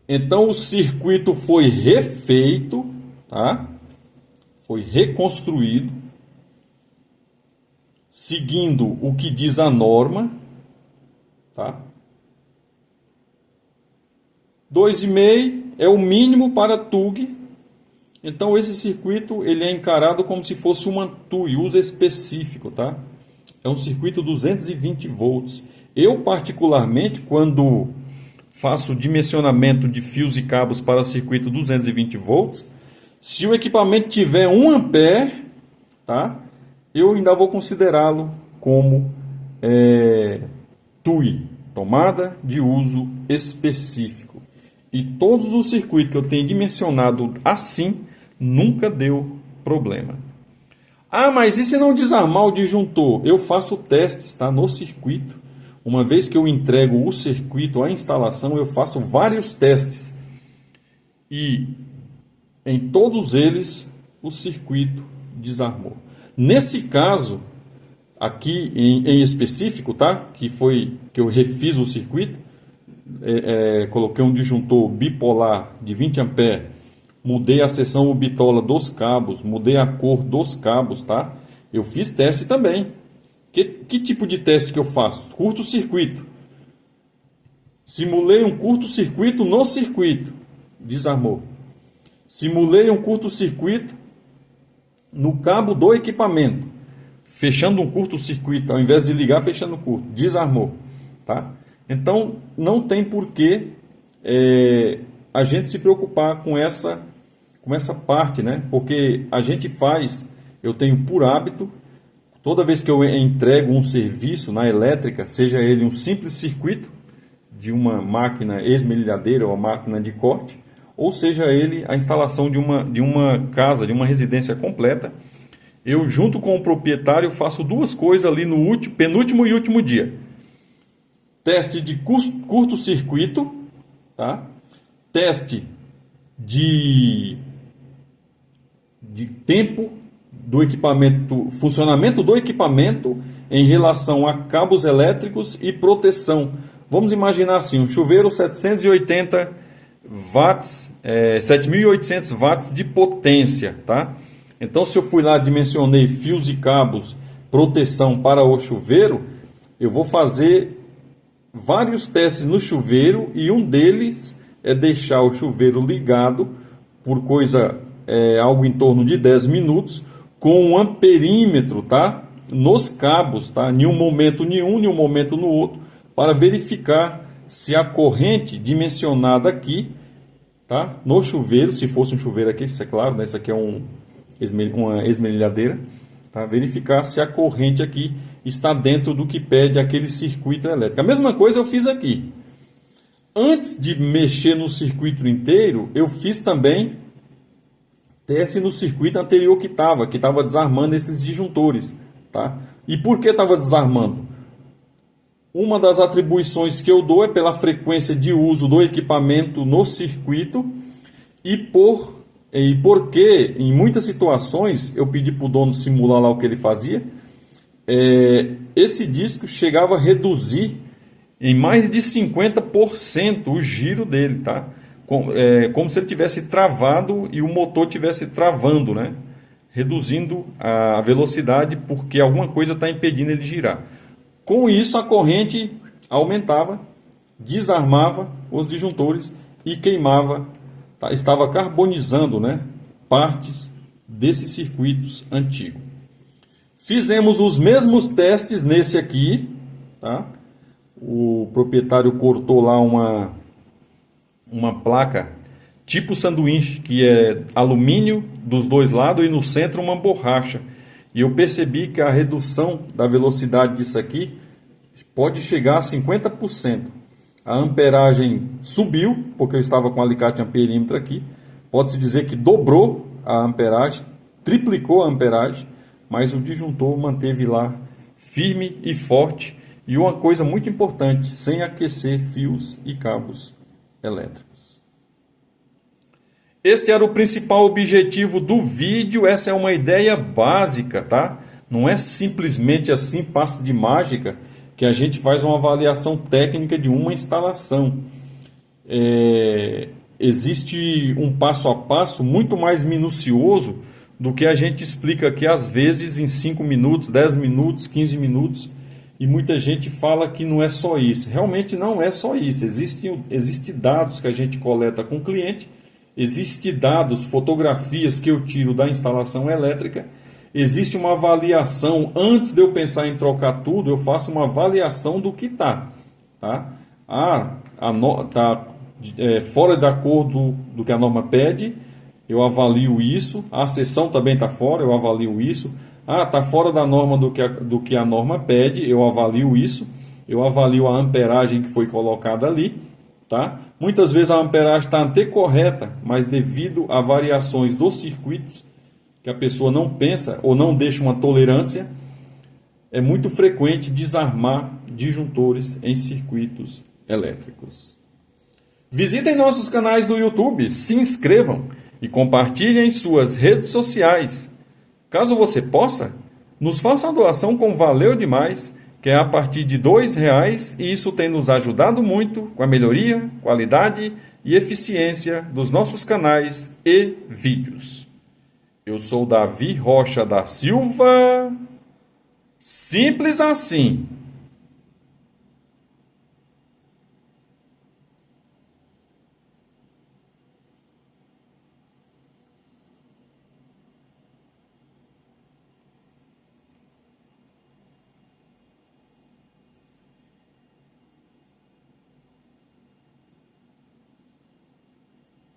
Então o circuito foi refeito, tá? Foi reconstruído, seguindo o que diz a norma, tá? 2,5 é o mínimo para TUG. Então esse circuito ele é encarado como se fosse uma TUG, uso específico, tá? É um circuito 220 volts. Eu particularmente, quando faço dimensionamento de fios e cabos para circuito 220 volts, se o equipamento tiver 1 ampere, tá? Eu ainda vou considerá-lo como TUI, tomada de uso específico. E todos os circuitos que eu tenho dimensionado assim, nunca deu problema. Ah, mas e se não desarmar o disjuntor? Eu faço testes, tá? No circuito. Uma vez que eu entrego o circuito, a instalação, eu faço vários testes. E em todos eles, o circuito desarmou. Nesse caso, aqui em específico, tá? Que foi que eu refiz o circuito, coloquei um disjuntor bipolar de 20 A, mudei a seção bitola dos cabos, mudei a cor dos cabos, tá? Eu fiz teste também. Que tipo de teste que eu faço? Curto-circuito. Simulei um curto-circuito no circuito, desarmou. Simulei um curto-circuito no cabo do equipamento, fechando um curto-circuito, ao invés de ligar, fechando o curto, desarmou, tá? Então, não tem porquê a gente se preocupar com essa parte, né? Porque a gente faz, eu tenho por hábito, toda vez que eu entrego um serviço na elétrica, seja ele um simples circuito de uma máquina esmerilhadeira ou máquina de corte, ou seja ele a instalação de uma casa, de uma residência completa, eu junto com o proprietário faço duas coisas ali no penúltimo e último dia. Teste de curto-circuito, tá? Teste de tempo do equipamento, funcionamento do equipamento em relação a cabos elétricos e proteção. Vamos imaginar assim, um chuveiro 780 watts, 7.800 watts de potência, tá? Então, se eu fui lá, dimensionei fios e cabos, proteção para o chuveiro, eu vou fazer vários testes no chuveiro e um deles é deixar o chuveiro ligado por algo em torno de 10 minutos com um amperímetro, tá? Nos cabos, tá? Em um momento em um momento no outro, para verificar se a corrente dimensionada aqui, tá? No chuveiro, se fosse um chuveiro aqui, isso é claro, né? Isso aqui é uma esmerilhadeira, tá? Verificar se a corrente aqui está dentro do que pede aquele circuito elétrico. A mesma coisa eu fiz aqui. Antes de mexer no circuito inteiro, eu fiz também teste no circuito anterior que estava desarmando esses disjuntores, tá? E por que estava desarmando? Uma das atribuições que eu dou é pela frequência de uso do equipamento no circuito e porque em muitas situações eu pedi para o dono simular lá o que ele fazia. Esse disco chegava a reduzir em mais de 50% o giro dele, tá? Como se ele tivesse travado e o motor tivesse travando, né? Reduzindo a velocidade porque alguma coisa está impedindo ele de girar. Com isso, a corrente aumentava, desarmava os disjuntores e queimava, tá? Estava carbonizando, né? Partes desses circuitos antigos. Fizemos os mesmos testes nesse aqui, tá? O proprietário cortou lá uma placa tipo sanduíche, que é alumínio dos dois lados e no centro uma borracha. E eu percebi que a redução da velocidade disso aqui pode chegar a 50%. A amperagem subiu, porque eu estava com o alicate amperímetro aqui. Pode-se dizer que dobrou a amperagem, triplicou a amperagem, mas o disjuntor manteve lá firme e forte. E uma coisa muito importante, sem aquecer fios e cabos elétricos. Este era o principal objetivo do vídeo. Essa é uma ideia básica, tá? Não é simplesmente assim, passe de mágica, que a gente faz uma avaliação técnica de uma instalação. existe um passo a passo muito mais minucioso do que a gente explica aqui, às vezes, em 5 minutos, 10 minutos, 15 minutos. E muita gente fala que não é só isso. Realmente não é só isso. Existem dados que a gente coleta com o cliente, existem dados, fotografias que eu tiro da instalação elétrica, existe uma avaliação. Antes de eu pensar em trocar tudo, eu faço uma avaliação do que está. Tá? Tá fora de acordo do que a norma pede, eu avalio isso. A seção também está fora, eu avalio isso. Está fora da norma do que a norma pede, eu avalio isso. Eu avalio a amperagem que foi colocada ali. Tá? Muitas vezes a amperagem está até correta, mas devido a variações dos circuitos, que a pessoa não pensa ou não deixa uma tolerância, é muito frequente desarmar disjuntores em circuitos elétricos. Visitem nossos canais do YouTube, se inscrevam e compartilhem em suas redes sociais. Caso você possa, nos faça uma doação com valeu demais, que é a partir de R$2, e isso tem nos ajudado muito com a melhoria, qualidade e eficiência dos nossos canais e vídeos. Eu sou Davi Rocha da Silva. Simples assim.